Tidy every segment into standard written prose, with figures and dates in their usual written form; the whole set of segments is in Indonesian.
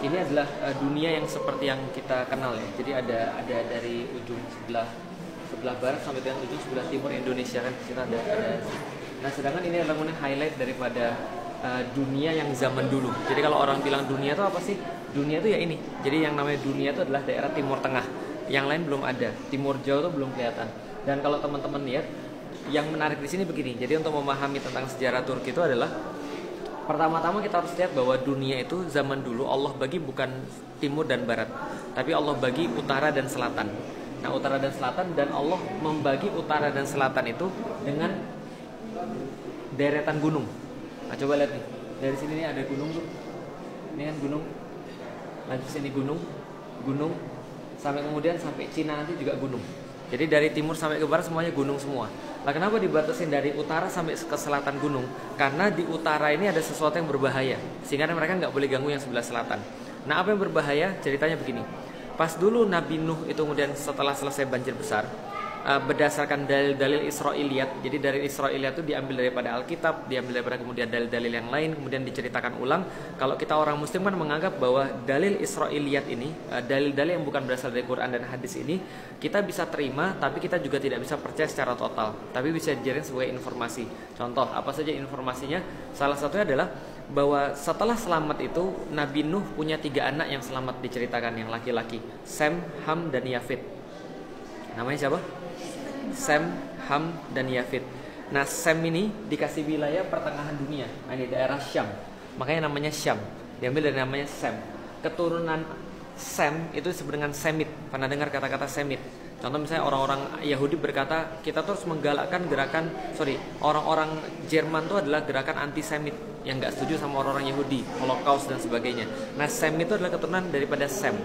Ini adalah dunia yang seperti yang kita kenal ya. Jadi ada dari ujung sebelah barat sampai dengan ujung sebelah timur Indonesia kan. Kita ada. Nah, sedangkan ini adalah kemudian highlight daripada dunia yang zaman dulu. Jadi kalau orang bilang dunia itu apa sih? Dunia itu ya ini. Jadi yang namanya dunia itu adalah daerah Timur Tengah. Yang lain belum ada. Timur Jauh itu belum kelihatan. Dan kalau teman-teman lihat, yang menarik di sini begini. Jadi untuk memahami tentang sejarah Turki itu adalah pertama-tama kita harus lihat bahwa dunia itu zaman dulu Allah bagi bukan timur dan barat, tapi Allah bagi utara dan selatan. Nah, utara dan selatan, dan Allah membagi utara dan selatan itu dengan deretan gunung. Nah, coba lihat nih. Dari sini nih ada gunung tuh. Ini kan gunung. Lanjut sini gunung, sampai kemudian sampai Cina nanti juga gunung. Jadi dari timur sampai ke barat semuanya gunung semua. Nah, kenapa dibatasin dari utara sampai ke selatan gunung? Karena di utara ini ada sesuatu yang berbahaya, sehingga mereka nggak boleh ganggu yang sebelah selatan. Nah, apa yang berbahaya? Ceritanya begini. Pas dulu Nabi Nuh itu kemudian setelah selesai banjir besar, berdasarkan dalil-dalil Israiliyat. Jadi dalil Israiliyat itu diambil daripada Alkitab, diambil daripada kemudian dalil-dalil yang lain, kemudian diceritakan ulang. Kalau kita orang Muslim kan menganggap bahwa dalil Israiliyat ini, dalil-dalil yang bukan berasal dari Quran dan hadis ini, kita bisa terima, tapi kita juga tidak bisa percaya secara total. Tapi bisa dijadikan sebagai informasi. Contoh, apa saja informasinya? Salah satunya adalah bahwa setelah selamat itu Nabi Nuh punya 3 anak yang selamat diceritakan, yang laki-laki, Sem, Ham, dan Yafid. Namanya siapa? Sem, Ham, dan Yafid. Nah, Sem ini dikasih wilayah pertengahan dunia. Nah, ini daerah Syam. Makanya namanya Syam. Diambil dari namanya Sem. Keturunan Sem itu disebut dengan Semit. Pernah dengar kata-kata Semit? Contoh misalnya orang-orang Yahudi berkata, kita terus menggalakkan orang-orang Jerman itu adalah gerakan anti-Semit yang nggak setuju sama orang-orang Yahudi, Holocaust dan sebagainya. Nah, Sem itu adalah keturunan daripada Sem.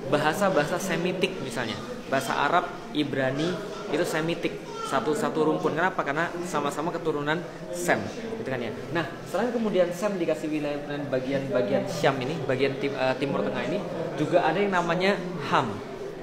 Bahasa-bahasa Semitik misalnya, bahasa Arab, Ibrani itu Semitik, satu rumpun. Kenapa? Karena sama-sama keturunan Sem, gitu kan ya. Nah, setelah kemudian Sem dikasih wilayah bagian Syam ini, bagian timur tengah ini, juga ada yang namanya Ham.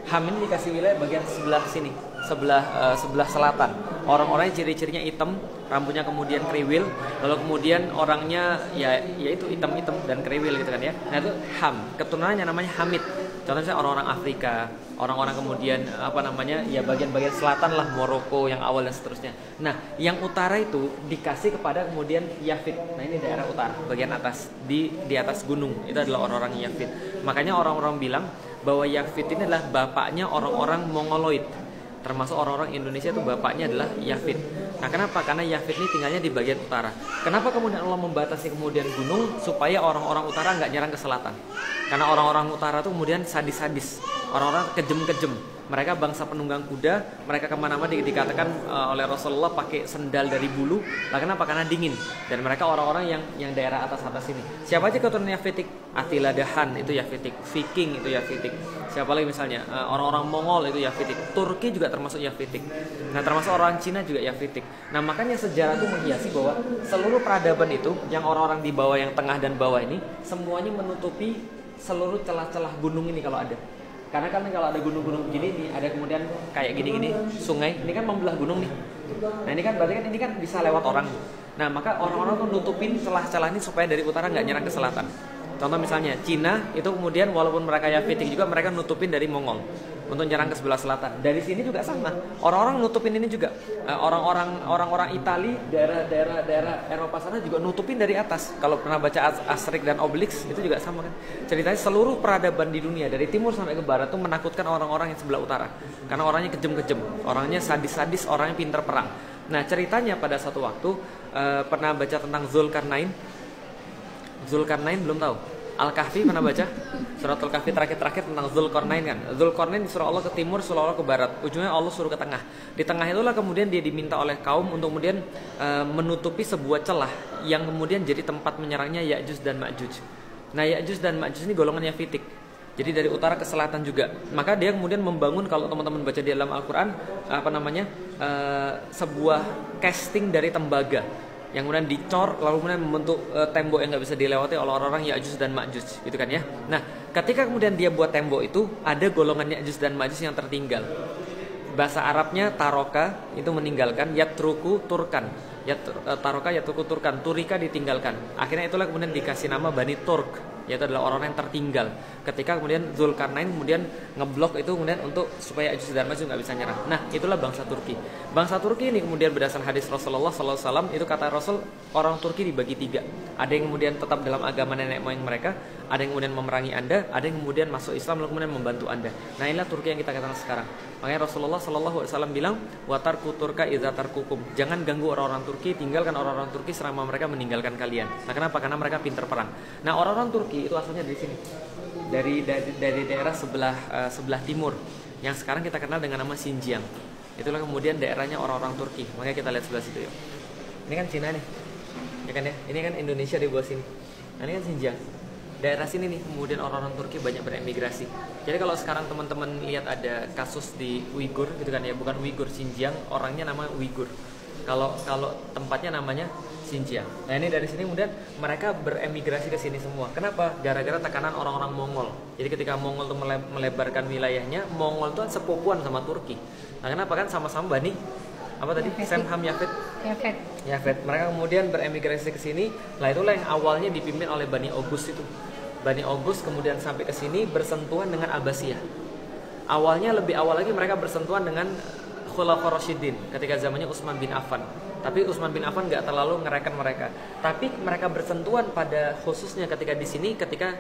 Ham ini dikasih wilayah bagian sebelah sini, sebelah selatan. Orang-orangnya ciri-cirinya hitam, rambutnya kemudian kriwil, lalu kemudian orangnya yaitu hitam-hitam dan kriwil gitu kan ya. Nah, itu Ham. Keturunannya namanya Hamid. Contohnya orang-orang Afrika, orang-orang kemudian bagian-bagian selatan lah, Maroko yang awal dan seterusnya. Nah, yang utara itu dikasih kepada kemudian Yafid. Nah, ini daerah utara, bagian atas di atas gunung. Itu adalah orang-orang Yafid. Makanya orang-orang bilang bahwa Yafid ini adalah bapaknya orang-orang Mongoloid. Termasuk orang-orang Indonesia itu bapaknya adalah Yafid. Nah, kenapa? Karena Yafid ini tinggalnya di bagian utara. Kenapa kemudian Allah membatasi kemudian gunung? Supaya orang-orang utara nggak nyerang ke selatan. Karena orang-orang utara itu kemudian sadis-sadis, orang-orang kejem-kejem. Mereka bangsa penunggang kuda, mereka kemana-mana dikatakan oleh Rasulullah pakai sendal dari bulu. Lah, kenapa? Karena dingin. Dan mereka orang-orang yang daerah atas-atas ini. Siapa aja keturunan Yafitik? Attila Dahan itu Yafitik, Viking itu Yafitik. Siapa lagi misalnya? Orang-orang Mongol itu Yafitik. Turki juga termasuk Yafitik. Nah, termasuk orang Cina juga Yafitik. Nah, makanya sejarah itu menghiasi bahwa seluruh peradaban itu, yang orang-orang di bawah, yang tengah dan bawah ini, semuanya menutupi seluruh celah-celah gunung ini kalau ada. Karena kan kalau ada gunung-gunung begini nih, ada kemudian kayak gini-gini sungai, ini kan membelah gunung nih. Nah, ini kan berarti kan ini kan bisa lewat orang. Nah, maka orang-orang tuh nutupin celah-celah ini supaya dari utara nggak nyerang ke selatan. Contoh misalnya Cina itu kemudian walaupun mereka Yafitik juga, mereka nutupin dari Mongol untuk nyerang ke sebelah selatan. Dari sini juga sama. Orang-orang nutupin ini juga. Orang-orang Itali, daerah Eropa sana juga nutupin dari atas. Kalau pernah baca Asterix dan Obelix itu juga sama kan. Ceritanya seluruh peradaban di dunia dari timur sampai ke barat itu menakutkan orang-orang yang sebelah utara. Karena orangnya kejem-kejem, orangnya sadis-sadis, orangnya pinter perang. Nah, ceritanya pada satu waktu pernah baca tentang Zulkarnain. Zulkarnain belum tahu? Al-Kahfi pernah baca? Surat Al-Kahfi terakhir tentang Zulkarnain kan. Zulkarnain disuruh Allah ke timur, suruh Allah ke barat. Ujungnya Allah suruh ke tengah. Di tengah itulah kemudian dia diminta oleh kaum untuk kemudian menutupi sebuah celah yang kemudian jadi tempat menyerangnya Ya'juj dan Ma'juj. Nah, Ya'juj dan Ma'juj ini golongan Yafitik. Jadi dari utara ke selatan juga. Maka dia kemudian membangun, kalau teman-teman baca di dalam Al-Quran, sebuah casting dari tembaga yang kemudian dicor, lalu kemudian membentuk tembok yang nggak bisa dilewati oleh orang-orang Ya'juj dan Ma'juj, gitu kan ya. Nah, ketika kemudian dia buat tembok itu, ada golongan Ya'juj dan Ma'juj yang tertinggal. Bahasa Arabnya taroka itu meninggalkan, yatruku turkan, taroka yatruku turkan, turika ditinggalkan. Akhirnya itulah kemudian dikasih nama Bani Turk. yaitu adalah orang-orang yang tertinggal. Ketika kemudian Zulkarnain kemudian ngeblok itu kemudian untuk supaya Ya'juj dan Ma'juj nggak bisa nyerang. Nah, itulah bangsa Turki. Bangsa Turki ini kemudian berdasarkan hadis Rasulullah SAW, itu kata Rasul, orang Turki dibagi 3. Ada yang kemudian tetap dalam agama nenek moyang mereka, ada yang kemudian memerangi Anda, ada yang kemudian masuk Islam lalu kemudian membantu Anda. Nah, inilah Turki yang kita katakan sekarang. Makanya Rasulullah SAW bilang, watarku turka idza tarkukum. Jangan ganggu orang-orang Turki, tinggalkan orang-orang Turki selama mereka meninggalkan kalian. Nah, kenapa? Karena mereka pintar perang. Nah, orang-orang Turki itu asalnya dari sini. Dari daerah sebelah timur yang sekarang kita kenal dengan nama Xinjiang. Itulah kemudian daerahnya orang-orang Turki. Makanya kita lihat sebelah situ yuk. Ini kan Cina nih. Ya kan ya? Ini kan Indonesia di bawah sini. Nah, ini kan Xinjiang. Daerah sini nih kemudian orang-orang Turki banyak beremigrasi. Jadi kalau sekarang teman-teman lihat ada kasus di Uighur gitu kan ya, bukan Uighur, Xinjiang, orangnya nama Uighur. Kalau tempatnya namanya Xinjiang. Nah, ini dari sini kemudian mereka beremigrasi ke sini semua. Kenapa? Gara-gara tekanan orang-orang Mongol. Jadi ketika Mongol tuh melebarkan wilayahnya, Mongol tuh sepupuan sama Turki. Nah, kenapa? Kan sama-sama Bani apa tadi? Semham Yafet. Mereka kemudian beremigrasi ke sini. Nah, itulah yang awalnya dipimpin oleh Bani August itu. Bani August kemudian sampai ke sini bersentuhan dengan Abbasiyah. Awalnya lebih awal lagi mereka bersentuhan dengan Khulafaur Rasyidin ketika zamannya Utsman bin Affan. Tapi Utsman bin Affan nggak terlalu ngereken mereka. Tapi mereka bersentuhan pada khususnya ketika di sini ketika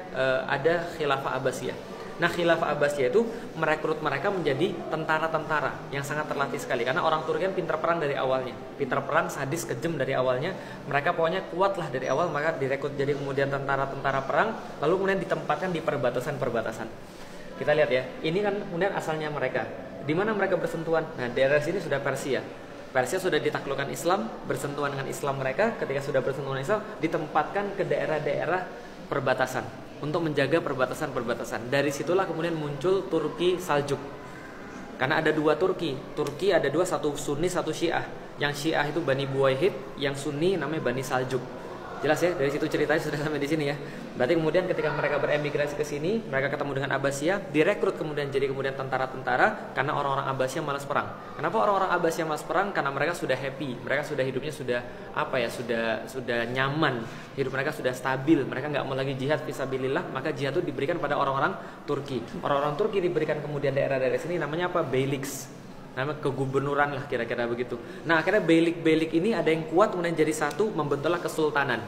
ada Khilafah Abbasiyah. Nah, Khilafah Abbasiyah itu merekrut mereka menjadi tentara-tentara yang sangat terlatih sekali. Karena orang Turki kan pintar perang dari awalnya. Pintar perang, sadis, kejam dari awalnya. Mereka pokoknya kuat lah dari awal, maka direkrut jadi kemudian tentara-tentara perang. Lalu kemudian ditempatkan di perbatasan-perbatasan. Kita lihat ya, ini kan kemudian asalnya mereka. Di mana mereka bersentuhan? Nah, daerah sini sudah Persia. Persia sudah ditaklukkan Islam, bersentuhan dengan Islam mereka. Ketika sudah bersentuhan dengan Islam, ditempatkan ke daerah-daerah perbatasan untuk menjaga perbatasan-perbatasan. Dari situlah kemudian muncul Turki Saljuk. Karena ada 2 Turki. Turki ada 2, satu Sunni, satu Syiah. Yang Syiah itu Bani Buwayhid, yang Sunni namanya Bani Saljuk. Jelas ya, dari situ ceritanya sudah sampai di sini ya. Berarti kemudian ketika mereka beremigrasi ke sini, mereka ketemu dengan Abbasiyah, direkrut kemudian jadi kemudian tentara-tentara karena orang-orang Abbasiyah malas perang. Kenapa orang-orang Abbasiyah malas perang? Karena mereka sudah happy, mereka sudah hidupnya sudah sudah nyaman, hidup mereka sudah stabil, mereka nggak mau lagi jihad fisabilillah, maka jihad itu diberikan pada orang-orang Turki. Orang-orang Turki diberikan kemudian daerah-daerah sini namanya apa? Beyliks. Nama kegubernuran lah kira-kira begitu. Nah, akhirnya beylik ini ada yang kuat kemudian jadi satu, membentuklah kesultanan.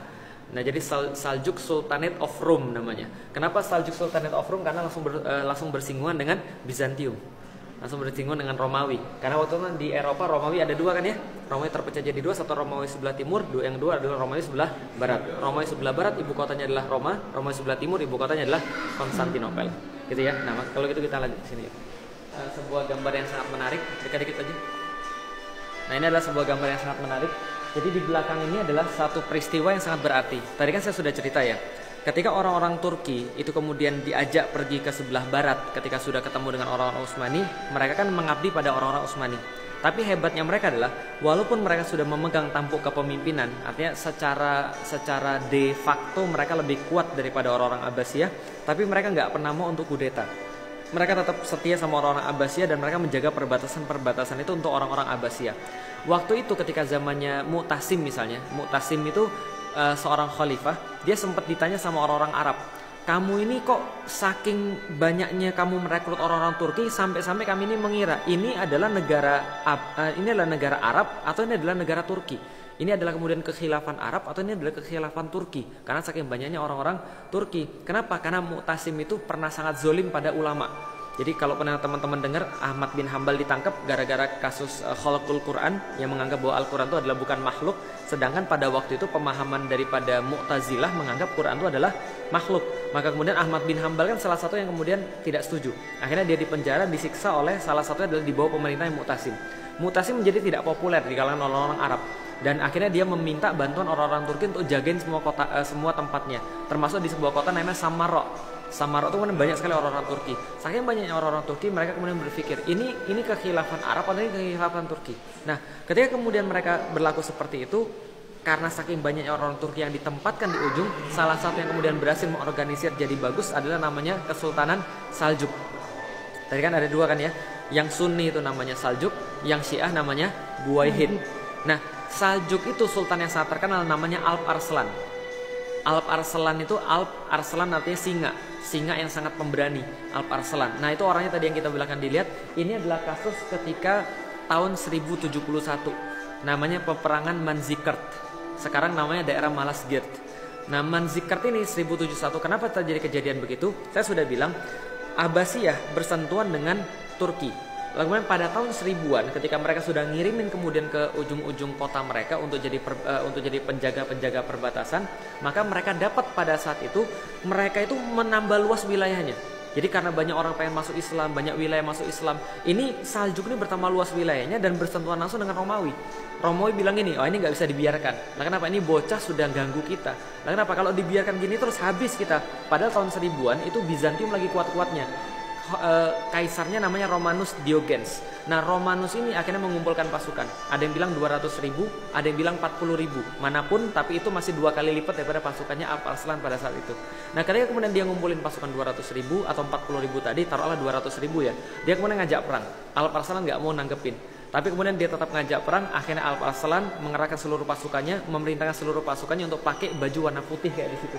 Nah, jadi Saljuk Sultanate of Rome namanya. Kenapa Saljuk Sultanate of Rome? Karena langsung bersinggungan dengan Bizantium. Langsung bersinggungan dengan Romawi. Karena waktu itu di Eropa Romawi ada 2 kan ya. Romawi terpecah jadi 2, satu Romawi sebelah timur, yang 2 adalah Romawi sebelah barat. Romawi sebelah barat ibu kotanya adalah Roma, Romawi sebelah timur ibu kotanya adalah Konstantinopel. Gitu ya. Nah, kalau gitu kita lanjut sini. Sebuah gambar yang sangat menarik, dekat-dekat aja. Nah, ini adalah sebuah gambar yang sangat menarik. Jadi di belakang ini adalah satu peristiwa yang sangat berarti. Tadi kan saya sudah cerita ya, ketika orang-orang Turki itu kemudian diajak pergi ke sebelah barat, ketika sudah ketemu dengan orang-orang Utsmani, mereka kan mengabdi pada orang-orang Utsmani. Tapi hebatnya mereka adalah, walaupun mereka sudah memegang tampuk kepemimpinan, artinya secara de facto mereka lebih kuat daripada orang-orang Abbasiyah, tapi mereka nggak pernah mau untuk kudeta. Mereka tetap setia sama orang-orang Abbasiyah dan mereka menjaga perbatasan-perbatasan itu untuk orang-orang Abbasiyah. Waktu itu ketika zamannya Mu'tasim misalnya, Mu'tasim itu seorang khalifah, dia sempat ditanya sama orang-orang Arab, kamu ini kok saking banyaknya kamu merekrut orang-orang Turki sampai-sampai kami ini mengira ini adalah negara Arab atau ini adalah negara Turki. Ini adalah kemudian kekhilafan Arab atau ini adalah kekhilafan Turki. Karena saking banyaknya orang-orang Turki. Kenapa? Karena Mu'tasim itu pernah sangat zolim pada ulama. Jadi kalau pernah teman-teman dengar Ahmad bin Hambal ditangkap gara-gara kasus khalqul Quran, yang menganggap bahwa Al-Quran itu adalah bukan makhluk. Sedangkan pada waktu itu pemahaman daripada Mu'tazilah menganggap Quran itu adalah makhluk. Maka kemudian Ahmad bin Hambal kan salah satu yang kemudian tidak setuju. Akhirnya dia dipenjara, disiksa oleh salah satunya adalah di bawah pemerintah Mu'tasim. Mu'tasim menjadi tidak populer di kalangan orang-orang Arab. Dan akhirnya dia meminta bantuan orang-orang Turki untuk jagain semua tempatnya, termasuk di sebuah kota namanya Samarra. Samarra itu kemudian banyak sekali orang-orang Turki. Saking banyaknya orang-orang Turki, mereka kemudian berpikir ini kekhilafan Arab atau ini kekhilafan Turki. Nah, ketika kemudian mereka berlaku seperti itu, karena saking banyaknya orang-orang Turki yang ditempatkan di ujung, salah satu yang kemudian berhasil mengorganisir jadi bagus adalah namanya Kesultanan Saljuk. Tadi kan ada 2 kan ya, yang Sunni itu namanya Saljuk, yang Syiah namanya Buwayhid. Nah, Saljuk itu sultan yang sangat terkenal namanya Alp Arslan. Alp Arslan itu, Alp Arslan artinya singa, singa yang sangat pemberani, Alp Arslan. Nah itu orangnya tadi yang kita belakang dilihat. Ini adalah kasus ketika tahun 1071, namanya peperangan Manzikert. Sekarang namanya daerah Malazgirt. Nah Manzikert ini 1071, kenapa terjadi kejadian begitu? Saya sudah bilang Abbasiyah bersentuhan dengan Turki. Lalu kemudian pada tahun 1000-an ketika mereka sudah ngirimin kemudian ke ujung-ujung kota mereka untuk jadi penjaga-penjaga perbatasan, maka mereka dapat pada saat itu mereka itu menambah luas wilayahnya. Jadi karena banyak orang pengen masuk Islam, banyak wilayah masuk Islam, ini Saljuk ini bertambah luas wilayahnya dan bersentuhan langsung dengan Romawi. Romawi bilang ini, oh ini nggak bisa dibiarkan. Nah kenapa? Ini bocah sudah ganggu kita. Nah kenapa? Kalau dibiarkan gini terus habis kita. Padahal tahun 1000-an itu Bizantium lagi kuat-kuatnya. Kaisarnya namanya Romanus Diogenes. Nah Romanus ini akhirnya mengumpulkan pasukan. Ada yang bilang 200.000, ada yang bilang 40.000. Manapun, tapi itu masih 2 kali lipat daripada pasukannya Alp Arslan pada saat itu. Nah ketika kemudian dia ngumpulin pasukan 200.000 atau 40.000 tadi, taruhlah 200.000 ya. Dia kemudian ngajak perang. Alp Arslan nggak mau nanggepin. Tapi kemudian dia tetap ngajak perang. Akhirnya Alp Arslan mengerahkan seluruh pasukannya, memerintahkan seluruh pasukannya untuk pakai baju warna putih kayak di situ.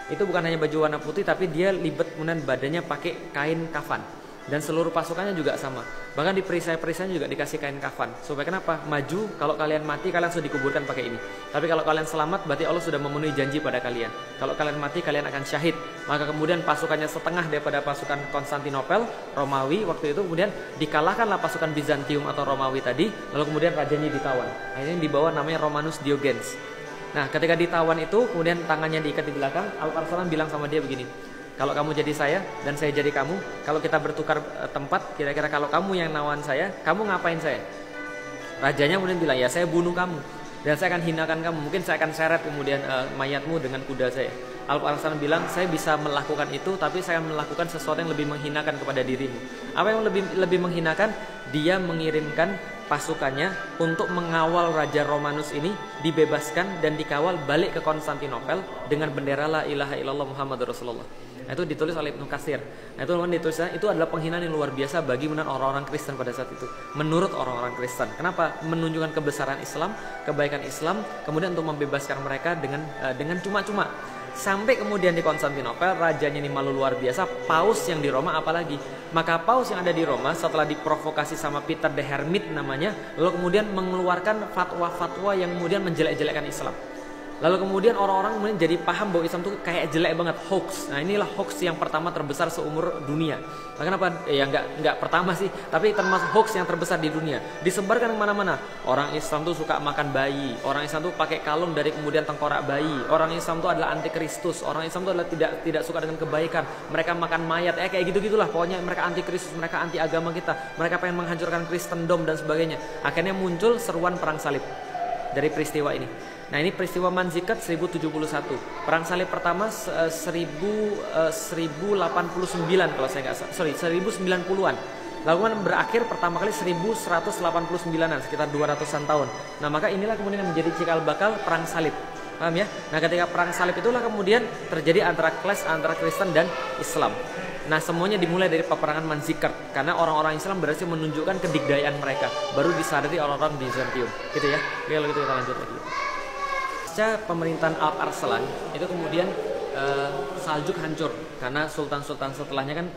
Itu bukan hanya baju warna putih, tapi dia libet kemudian badannya pakai kain kafan. Dan seluruh pasukannya juga sama. Bahkan di perisai-perisainya juga dikasih kain kafan. Supaya kenapa? Maju, kalau kalian mati kalian sudah dikuburkan pakai ini. Tapi kalau kalian selamat berarti Allah sudah memenuhi janji pada kalian. Kalau kalian mati kalian akan syahid. Maka kemudian pasukannya setengah daripada pasukan Konstantinopel, Romawi waktu itu, kemudian dikalahkanlah pasukan Bizantium atau Romawi tadi. Lalu kemudian rajanya ditawan. Akhirnya dibawa namanya Romanus Diogenes. Nah ketika ditawan itu kemudian tangannya diikat di belakang. Alp Arslan bilang sama dia begini, kalau kamu jadi saya dan saya jadi kamu, kalau kita bertukar tempat, kira-kira kalau kamu yang nawan saya, kamu ngapain saya? Rajanya kemudian bilang, ya saya bunuh kamu dan saya akan hinakan kamu, mungkin saya akan seret kemudian mayatmu dengan kuda saya. Alp Arslan bilang, saya bisa melakukan itu, tapi saya melakukan sesuatu yang lebih menghinakan kepada dirimu. Apa yang lebih menghinakan? Dia mengirimkan pasukannya untuk mengawal Raja Romanus ini dibebaskan dan dikawal balik ke Konstantinopel dengan bendera la ilaha illallah Muhammadur Rasulullah. Nah, itu ditulis oleh Ibnu Katsir. Nah, itu ditulisnya itu adalah penghinaan yang luar biasa bagi orang-orang Kristen pada saat itu. Menurut orang-orang Kristen. Kenapa? Menunjukkan kebesaran Islam, kebaikan Islam, kemudian untuk membebaskan mereka dengan cuma-cuma. Sampai kemudian di Konstantinopel, rajanya ini malu luar biasa, paus yang di Roma apalagi. Maka paus yang ada di Roma setelah diprovokasi sama Peter the Hermit namanya, lalu kemudian mengeluarkan fatwa-fatwa yang kemudian menjelek-jelekkan Islam. Lalu kemudian orang-orang kemudian jadi paham bahwa Islam itu kayak jelek banget, hoax. Nah inilah hoax yang pertama terbesar seumur dunia. Nah, kenapa? Ya nggak pertama sih, tapi termasuk hoax yang terbesar di dunia. Disebarkan kemana-mana. Orang Islam tuh suka makan bayi. Orang Islam tuh pakai kalung dari kemudian tengkorak bayi. Orang Islam tuh adalah anti Kristus. Orang Islam tuh adalah tidak suka dengan kebaikan. Mereka makan mayat. Kayak gitu-gitulah. Pokoknya mereka anti Kristus, mereka anti agama kita. Mereka pengen menghancurkan Kristendom dan sebagainya. Akhirnya muncul seruan perang salib dari peristiwa ini. Nah ini peristiwa Manzikert 1071. Perang salib pertama 1089 kalau saya nggak salah. 1090-an. Lalu berakhir pertama kali 1189-an, sekitar 200-an tahun. Nah maka inilah kemudian yang menjadi cikal bakal perang salib. Paham ya? Nah ketika perang salib itulah kemudian terjadi antara clash antara Kristen dan Islam. Nah semuanya dimulai dari peperangan Manzikert. Karena orang-orang Islam berhasil menunjukkan kedikdayaan mereka. Baru disadari orang-orang Bizantium. Gitu ya. Oke, kalau gitu kita lanjut lagi. Pasca pemerintahan Alp Arslan itu kemudian Saljuk hancur karena sultan-sultan setelahnya kan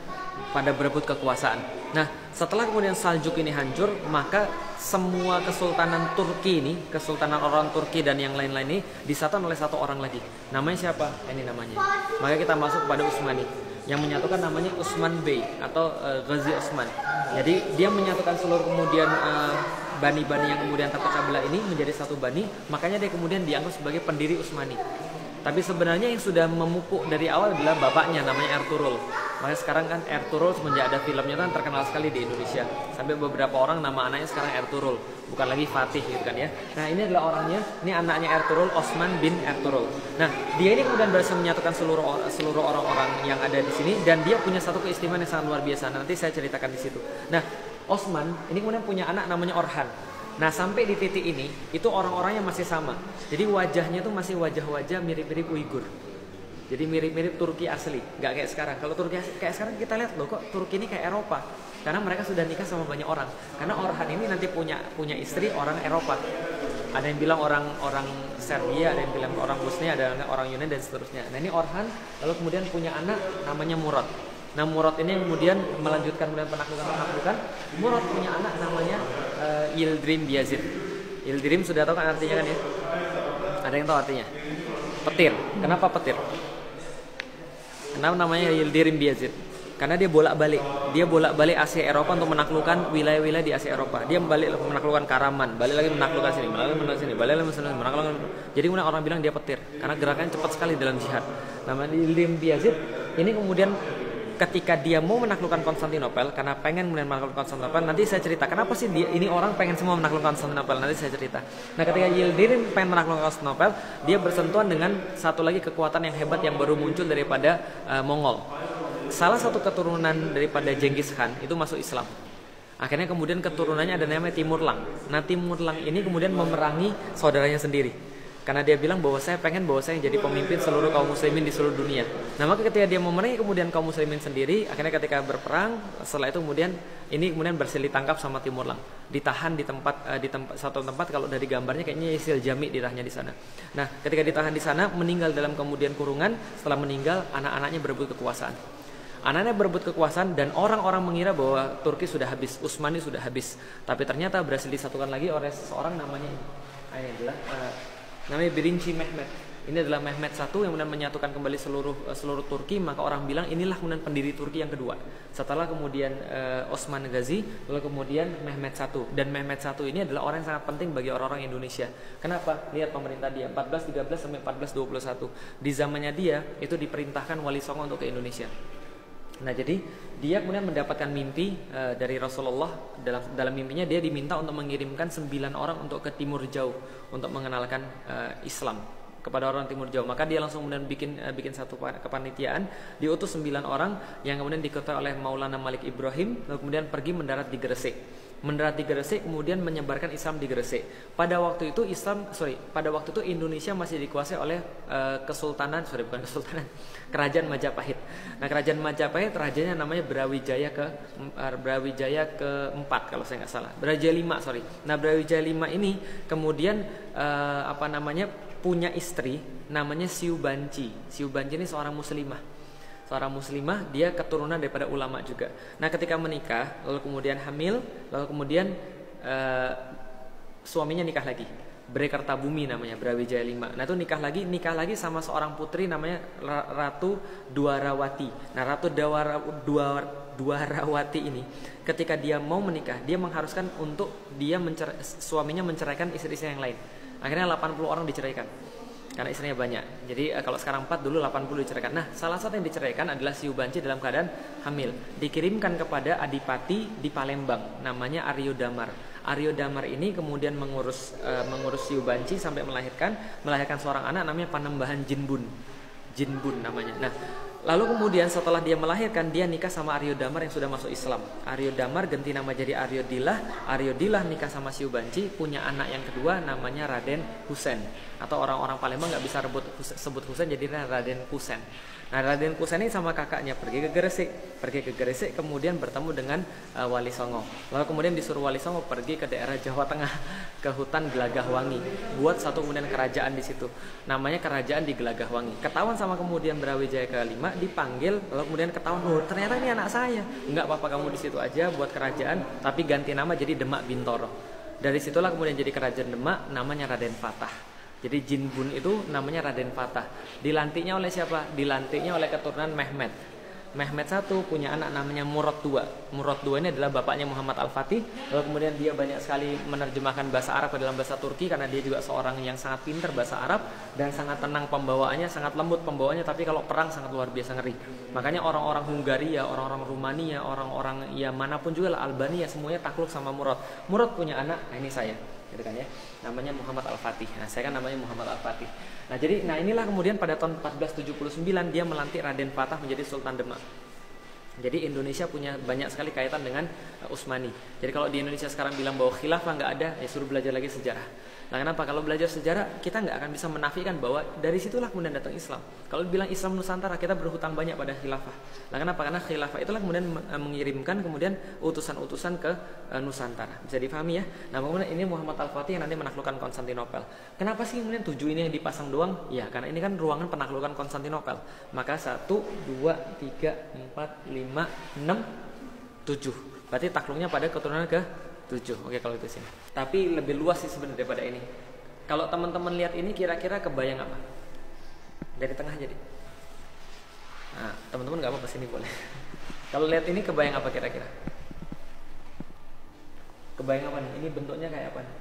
pada berebut kekuasaan. Nah setelah kemudian Saljuk ini hancur, maka semua kesultanan Turki ini, kesultanan orang Turki dan yang lain-lain ini disatukan oleh satu orang lagi. Namanya siapa? Ini namanya. Maka kita masuk kepada Utsmani. Yang menyatukan namanya Utsman Bey atau Ghazi Utsman. Jadi dia menyatukan seluruh kemudian bani-bani yang kemudian terpecah belah ini menjadi satu bani, makanya dia kemudian dianggap sebagai pendiri Utsmani. Tapi sebenarnya yang sudah memupuk dari awal adalah bapaknya namanya Ertuğrul. Makanya sekarang kan Ertuğrul semenjak ada filmnya kan terkenal sekali di Indonesia. Sampai beberapa orang nama anaknya sekarang Ertuğrul, bukan lagi Fatih gitu kan ya. Nah ini adalah orangnya, ini anaknya Ertuğrul, Osman bin Ertuğrul. Nah dia ini kemudian berhasil menyatukan seluruh orang-orang yang ada di sini dan dia punya satu keistimewaan yang sangat luar biasa. Nanti saya ceritakan di situ. Nah Osman ini kemudian punya anak namanya Orhan. Nah sampai di titik ini itu orang-orangnya masih sama. Jadi wajahnya tuh masih wajah-wajah mirip-mirip Uighur. Jadi mirip-mirip Turki asli, nggak kayak sekarang. Kalau Turki kayak sekarang kita lihat loh kok Turki ini kayak Eropa. Karena mereka sudah nikah sama banyak orang. Karena Orhan ini nanti punya istri orang Eropa. Ada yang bilang orang Serbia, ada yang bilang orang Bosnia, ada yang orang Yunani dan seterusnya. Nah ini Orhan lalu kemudian punya anak namanya Murad. Nah Murad ini yang kemudian melanjutkan penaklukan. Murad punya anak namanya Yildirim Biyazid. Yildirim sudah tahu kan artinya kan ya? Ada yang tahu artinya? Petir. Kenapa petir? Kenapa namanya Yildirim Biyazid? Karena dia bolak-balik Asia Eropa untuk menaklukkan wilayah-wilayah di Asia Eropa. Dia menaklukkan Karaman, balik lagi menaklukkan sini, balik lagi menaklukkan. Jadi kemudian orang bilang dia petir, karena gerakannya cepat sekali dalam jihad. Namanya Yildirim Biyazid. Ini kemudian ketika dia mau menaklukkan Konstantinopel, karena pengen menaklukkan Konstantinopel, nanti saya cerita kenapa sih ini orang pengen semua menaklukkan Konstantinopel, nanti saya cerita. Nah ketika Yildirim pengen menaklukkan Konstantinopel, dia bersentuhan dengan satu lagi kekuatan yang hebat yang baru muncul daripada Mongol. Salah satu keturunan daripada Genghis Khan itu masuk Islam. Akhirnya kemudian keturunannya ada namanya Timurlang. Nah Timurlang ini kemudian memerangi saudaranya sendiri. Karena dia bilang bahwa saya pengen jadi pemimpin seluruh kaum muslimin di seluruh dunia. Nah maka ketika dia memerangi kemudian kaum muslimin sendiri, akhirnya ketika berperang, setelah itu kemudian berhasil ditangkap sama Timurlang, ditahan di satu tempat. Kalau dari gambarnya kayaknya Isil Jami ditahannya di sana. Nah ketika ditahan di sana, meninggal dalam kemudian kurungan. Setelah meninggal, anak-anaknya berebut kekuasaan. Anaknya berebut kekuasaan dan orang-orang mengira bahwa Turki sudah habis, Utsmani sudah habis. Tapi ternyata berhasil disatukan lagi oleh seseorang namanya Birinci Mehmet. Ini adalah Mehmet I yang kemudian menyatukan kembali seluruh Turki. Maka orang bilang inilah kemudian pendiri Turki yang kedua. Setelah kemudian Osman Ghazi, lalu kemudian Mehmet I. Dan Mehmet I ini adalah orang yang sangat penting bagi orang-orang Indonesia. Kenapa? Lihat pemerintah dia 1413 sampai 1421. Di zamannya dia itu diperintahkan Wali Songo untuk ke Indonesia. Nah jadi dia kemudian mendapatkan mimpi dari Rasulullah. Dalam mimpinya dia diminta untuk mengirimkan 9 orang untuk ke timur jauh untuk mengenalkan Islam kepada orang timur jauh. Maka dia langsung kemudian bikin satu kepanitiaan, diutus 9 orang yang kemudian diketuai oleh Maulana Malik Ibrahim, lalu kemudian pergi mendarat di Gresik. Kemudian menyebarkan Islam di Gresik. Pada waktu itu Indonesia masih dikuasai oleh Kerajaan Majapahit. Nah, Kerajaan Majapahit rajanya namanya Brawijaya keempat kalau saya nggak salah. Brawijaya V, sorry. Nah, Brawijaya V ini kemudian punya istri namanya Siu Banci. Siu Banci ini seorang muslimah, dia keturunan daripada ulama juga. Nah ketika menikah, lalu kemudian hamil, lalu kemudian suaminya nikah lagi. Brekertabumi namanya, Brawijaya V. Nah itu nikah lagi sama seorang putri namanya Ratu Dwarawati. Nah Ratu Dwarawati ini ketika dia mau menikah, dia mengharuskan untuk suaminya menceraikan istri-istri yang lain. Akhirnya 80 orang diceraikan. Karena istrinya banyak. Jadi kalau sekarang 4, dulu 80 diceraikan. Nah, salah satu yang diceraikan adalah Siu Banci dalam keadaan hamil. Dikirimkan kepada adipati di Palembang, namanya Aryo Damar. Aryo Damar ini kemudian mengurus Siu Banci sampai melahirkan seorang anak namanya Panembahan Jinbun namanya. Nah, lalu kemudian setelah dia melahirkan, dia nikah sama Aryo Damar yang sudah masuk Islam. Aryo Damar ganti nama jadi Aryo Dilah nikah sama Siu Banci, punya anak yang kedua namanya Raden Husein. Atau orang-orang Palembang nggak bisa sebut Husein, jadi Raden Kusen. Nah Raden Kusen ini sama kakaknya pergi ke Gresik, kemudian bertemu dengan Wali Songo. Lalu kemudian disuruh Wali Songo pergi ke daerah Jawa Tengah, ke hutan Gelagahwangi, buat satu kemudian kerajaan di situ, namanya Kerajaan di Gelagahwangi. Ketahuan sama kemudian Brawijaya ke-5, dipanggil, lalu kemudian ketahuan, ternyata ini anak saya. Enggak apa-apa, kamu di situ aja buat kerajaan, tapi ganti nama jadi Demak Bintoro. Dari situlah kemudian jadi kerajaan Demak, namanya Raden Fatah. Jadi Jinbun itu namanya Raden Fatah. Dilantiknya oleh siapa? Dilantiknya oleh keturunan Mehmet. Mehmet I punya anak namanya Murad II. Murad II ini adalah bapaknya Muhammad Al-Fatih. Lalu kemudian dia banyak sekali menerjemahkan bahasa Arab ke dalam bahasa Turki, karena dia juga seorang yang sangat pintar bahasa Arab dan sangat tenang pembawaannya, sangat lembut pembawaannya, tapi kalau perang sangat luar biasa ngeri. Makanya orang-orang Hungaria, orang-orang Rumania, orang-orang ya manapun juga lah, Albania, semuanya takluk sama Murad. Murad punya anak, nah ini saya, gitu kan ya, namanya Muhammad Al-Fatih. Nah saya kan namanya Muhammad Al-Fatih. Nah inilah kemudian pada tahun 1479 dia melantik Raden Fatah menjadi Sultan Demak. Jadi Indonesia punya banyak sekali kaitan dengan Utsmani. Jadi kalau di Indonesia sekarang bilang bahwa khilafah nggak ada, ya suruh belajar lagi sejarah. Nah, kenapa? Kalau belajar sejarah kita nggak akan bisa menafikan bahwa dari situlah kemudian datang Islam. Kalau bilang Islam Nusantara, kita berhutang banyak pada khilafah. Nah, kenapa? Karena khilafah itulah kemudian mengirimkan kemudian utusan-utusan ke Nusantara. Bisa difahami ya? Nah, kemudian ini Muhammad Al-Fatih yang nanti menaklukkan Konstantinopel. Kenapa sih kemudian 7 ini yang dipasang doang? Ya, karena ini kan ruangan penaklukan Konstantinopel. Maka 1, 2, 3, 4, 5, 6, 7. Berarti takluknya pada keturunan ke 7. Oke kalau itu sih. Tapi lebih luas sih sebenarnya daripada ini. Kalau teman-teman lihat ini kira-kira kebayang apa? Dari tengah jadi. Nah, teman-teman nggak apa-apa sini boleh. Kalau lihat ini kebayang apa kira-kira? Kebayang apa nih? Ini bentuknya kayak apa nih?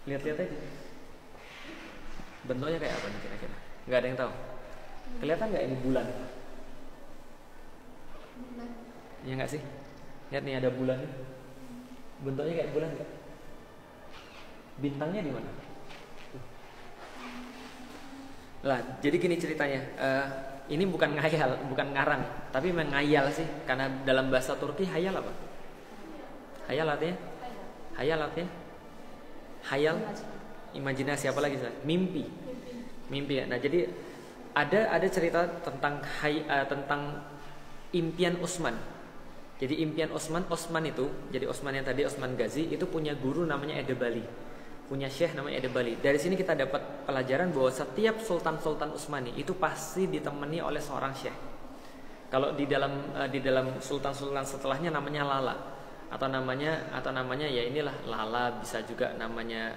Lihat-lihat aja. Bentuknya kayak apa nih kira-kira? Nggak ada yang tahu. Kelihatan nggak ini bulan? Ya nggak sih? Lihat nih ada bulan nih. Bentuknya kayak bulan nggak? Bintangnya di mana? Lah, jadi gini ceritanya. Ini bukan ngayal, bukan ngarang, tapi mengayal sih. Karena dalam bahasa Turki hayal apa? Hayal artinya? Hayal artinya? Hayal, imajinasi apa lagi? Mimpi. Mimpi ya. Nah, jadi ada cerita tentang tentang impian Utsman. Jadi impian Utsman itu, jadi Utsman yang tadi Utsman Ghazi itu punya guru namanya Edebali, punya syekh namanya Edebali. Dari sini kita dapat pelajaran bahwa setiap sultan-sultan Utsmani itu pasti ditemani oleh seorang syekh. Kalau di dalam sultan-sultan setelahnya namanya Lala atau namanya ya inilah Lala, bisa juga namanya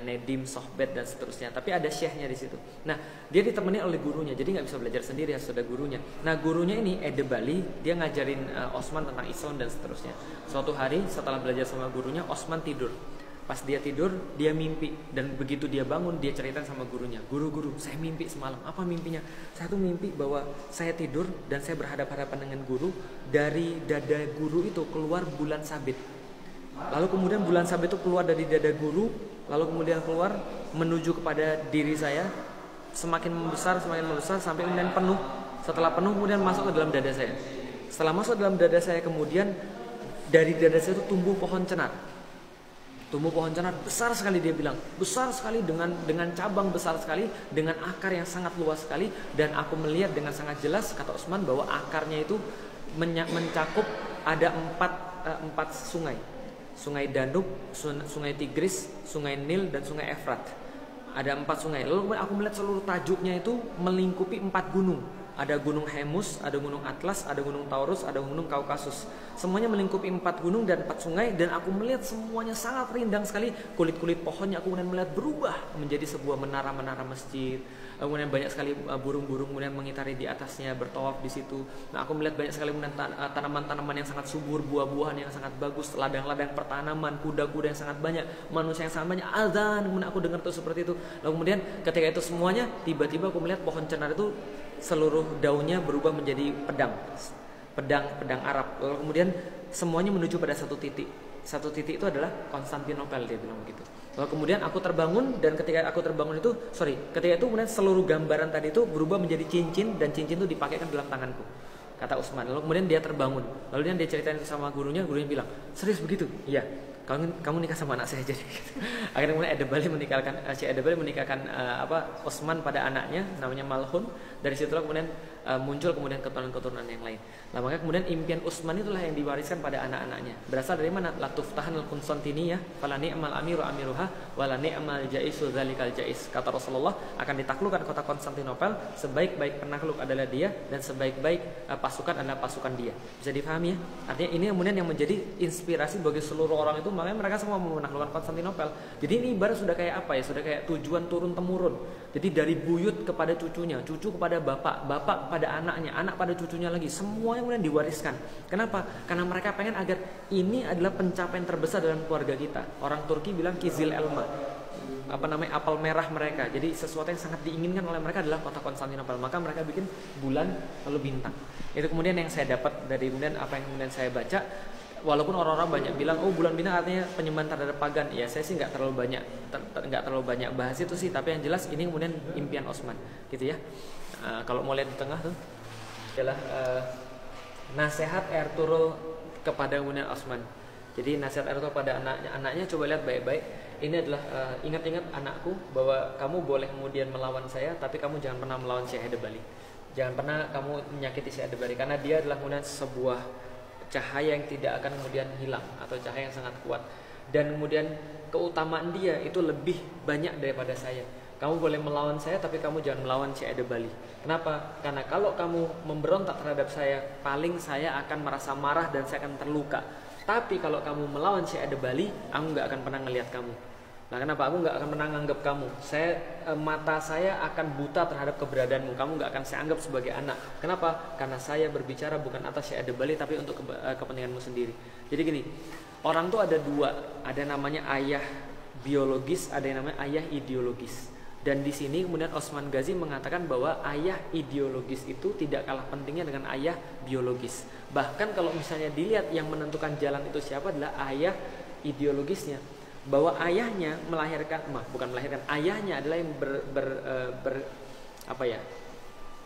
Nedim, Sohbet dan seterusnya. Tapi ada syekhnya di situ. Nah, dia ditemani oleh gurunya, jadi nggak bisa belajar sendiri, harus ada gurunya. Nah, gurunya ini Edebali, dia ngajarin Utsman tentang Islam dan seterusnya. Suatu hari setelah belajar sama gurunya, Utsman tidur. Pas dia tidur, dia mimpi, dan begitu dia bangun, dia cerita sama gurunya, guru, saya mimpi semalam. Apa mimpinya? Saya tuh mimpi bahwa saya tidur dan saya berhadapan-hadapan dengan guru. Dari dada guru itu keluar bulan sabit. Lalu kemudian bulan sabit itu keluar dari dada guru, lalu kemudian keluar menuju kepada diri saya, semakin membesar sampai kemudian penuh. Setelah penuh kemudian masuk ke dalam dada saya. Setelah masuk dalam dada saya, kemudian dari dada saya itu tumbuh pohon cenar. Tumbuh pohon cenar besar sekali, dia bilang besar sekali, dengan cabang besar sekali, dengan akar yang sangat luas sekali, dan aku melihat dengan sangat jelas, kata Utsman, bahwa akarnya itu mencakup ada empat sungai, sungai Danub, sungai Tigris, sungai Nil, dan sungai Efrat. Ada 4 sungai. Lalu aku melihat seluruh tajuknya itu melingkupi 4 gunung. Ada gunung Hemus, ada gunung Atlas, ada gunung Taurus, ada gunung Kaukasus. Semuanya melingkupi 4 gunung dan 4 sungai, dan aku melihat semuanya sangat rindang sekali. Kulit-kulit pohonnya aku kemudian melihat berubah menjadi sebuah menara-menara masjid. Kemudian banyak sekali burung-burung kemudian mengitari di atasnya, bertawaf di situ. Nah, aku melihat banyak sekali tanaman-tanaman yang sangat subur, buah-buahan yang sangat bagus, ladang-ladang pertanaman, kuda-kuda yang sangat banyak, manusia yang sangat banyak. Azan, kemudian aku dengar tuh seperti itu. Lalu kemudian ketika itu semuanya, tiba-tiba aku melihat pohon cenar itu seluruh daunnya berubah menjadi pedang Arab. Lalu kemudian semuanya menuju pada satu titik. Satu titik itu adalah Konstantinopel, dia bilang begitu. Lalu kemudian aku terbangun, dan ketika aku terbangun itu, ketika itu kemudian seluruh gambaran tadi itu berubah menjadi cincin, dan cincin itu dipakaikan dalam tanganku, kata Utsman. Lalu kemudian dia terbangun. Lalu dia ceritain itu sama gurunya bilang, serius begitu? Iya. Kamu nikah sama anak saya jadi. Akhirnya kemudian Edebali menikahkan Utsman pada anaknya namanya Malhun. Dari situlah kemudian muncul kemudian keturunan-keturunan yang lain. Nah, maka kemudian impian Utsman itulah yang diwariskan pada anak-anaknya. Berasal dari mana? La tuftahanul Konstantiniyah fala ni'mal amiru amiruha wala ni'mal jaisu dzalikal jais. Kata Rasulullah, akan ditaklukkan kota Konstantinopel, sebaik-baik penakluk adalah dia, dan sebaik-baik pasukan adalah pasukan dia. Bisa difahami ya? Artinya ini kemudian yang menjadi inspirasi bagi seluruh orang itu, makanya mereka semua mau menaklukkan Konstantinopel. Jadi ini ibarat sudah kayak apa ya? Sudah kayak tujuan turun temurun. Jadi dari buyut kepada cucunya, cucu kepada bapak, bapak pada anaknya, anak pada cucunya lagi, semuanya kemudian diwariskan. Kenapa? Karena mereka pengen agar ini adalah pencapaian terbesar dalam keluarga kita. Orang Turki bilang kizil elma, apel merah mereka. Jadi sesuatu yang sangat diinginkan oleh mereka adalah kota Konstantinopel. Maka mereka bikin bulan lalu bintang. Itu kemudian yang saya dapat dari kemudian apa yang kemudian saya baca. Walaupun orang-orang banyak bilang, oh bulan bintang artinya penyembahan terhadap pagan. Ya saya sih nggak terlalu banyak bahas itu sih. Tapi yang jelas ini kemudian impian Utsman, gitu ya. Kalau mau lihat di tengah tuh, adalah nasihat Ertuğrul kepada kemudian Osman. Jadi nasihat Ertuğrul pada anaknya coba lihat baik-baik. Ini adalah ingat-ingat anakku bahwa kamu boleh kemudian melawan saya, tapi kamu jangan pernah melawan Syekh Ade-Bali. Jangan pernah kamu menyakiti Syekh Ade-Bali karena dia adalah kemudian sebuah cahaya yang tidak akan kemudian hilang atau cahaya yang sangat kuat. Dan kemudian keutamaan dia itu lebih banyak daripada saya. Kamu boleh melawan saya, tapi kamu jangan melawan Syekh Ade-Bali. Kenapa? Karena kalau kamu memberontak terhadap saya, paling saya akan merasa marah dan saya akan terluka. Tapi kalau kamu melawan Syekh Ade-Bali, aku nggak akan pernah ngelihat kamu. Nah, kenapa? Aku nggak akan pernah nganggap kamu. Mata saya akan buta terhadap keberadaanmu. Kamu nggak akan saya anggap sebagai anak. Kenapa? Karena saya berbicara bukan atas Syekh Ade-Bali, tapi untuk kepentinganmu sendiri. Jadi gini, orang tuh ada dua. Ada namanya ayah biologis, ada yang namanya ayah ideologis. Dan di sini kemudian Osman Ghazi mengatakan bahwa ayah ideologis itu tidak kalah pentingnya dengan ayah biologis. Bahkan kalau misalnya dilihat yang menentukan jalan itu siapa adalah ayah ideologisnya. Bahwa ayahnya ayahnya adalah yang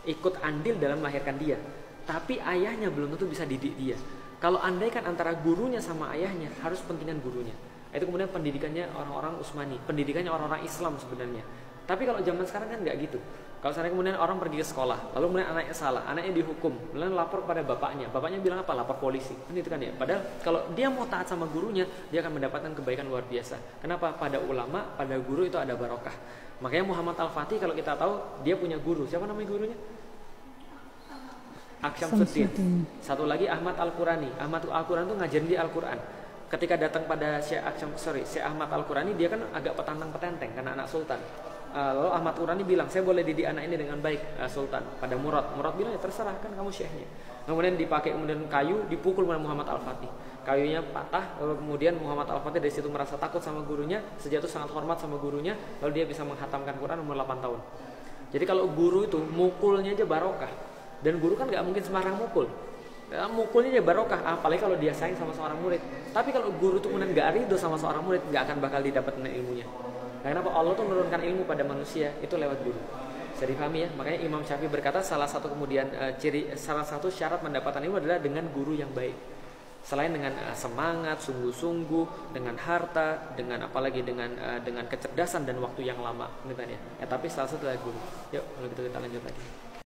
ikut andil dalam melahirkan dia. Tapi ayahnya belum tentu bisa didik dia. Kalau andaikan antara gurunya sama ayahnya, harus pentingan gurunya. Itu kemudian pendidikannya orang-orang Utsmani, pendidikannya orang-orang Islam sebenarnya. Tapi kalau zaman sekarang kan nggak gitu. Kalau sekarang kemudian orang pergi ke sekolah, lalu kemudian anaknya salah, anaknya dihukum, kemudian lapor kepada bapaknya. Bapaknya bilang apa? Lapor polisi. Kan itu kan ya. Padahal kalau dia mau taat sama gurunya, dia akan mendapatkan kebaikan luar biasa. Kenapa? Pada ulama, pada guru itu ada barokah. Makanya Muhammad Al-Fatih kalau kita tahu dia punya guru. Siapa namanya gurunya? Aksyamsuddin. Satu lagi Ahmad Al-Qurani. Ahmad Al-Qurani itu ngajarin dia Al-Quran. Ketika datang pada Syekh Ahmad Al-Qurani, dia kan agak petantang-petenteng karena anak sultan. Lalu Ahmad Al-Qurani bilang, saya boleh didik anak ini dengan baik, Sultan. Pada Murad bilang, ya terserah, kan kamu syekhnya. Kemudian dipakai kemudian kayu, dipukul oleh Muhammad Al-Fatih. Kayunya patah, lalu kemudian Muhammad Al-Fatih dari situ merasa takut sama gurunya, sejak itu sangat hormat sama gurunya, lalu dia bisa menghatamkan Quran umur 8 tahun. Jadi kalau guru itu mukulnya aja barokah. Dan guru kan gak mungkin sembarang mukul. Mukulnya aja barokah, apalagi kalau dia sayang sama seorang murid. Tapi kalau guru itu kemudian gak ridho sama seorang murid, gak akan bakal didapatkan ilmunya. Nah, kenapa Allah tuh menurunkan ilmu pada manusia itu lewat guru. Bisa dipahami ya? Makanya Imam Syafi'i berkata salah satu syarat mendapatkan ilmu adalah dengan guru yang baik. Selain dengan semangat, sungguh-sungguh, dengan harta, dengan apalagi dengan kecerdasan dan waktu yang lama, gitu kan ya. Tapi salah satu adalah guru. Yuk, kalau gitu kita lanjut lagi.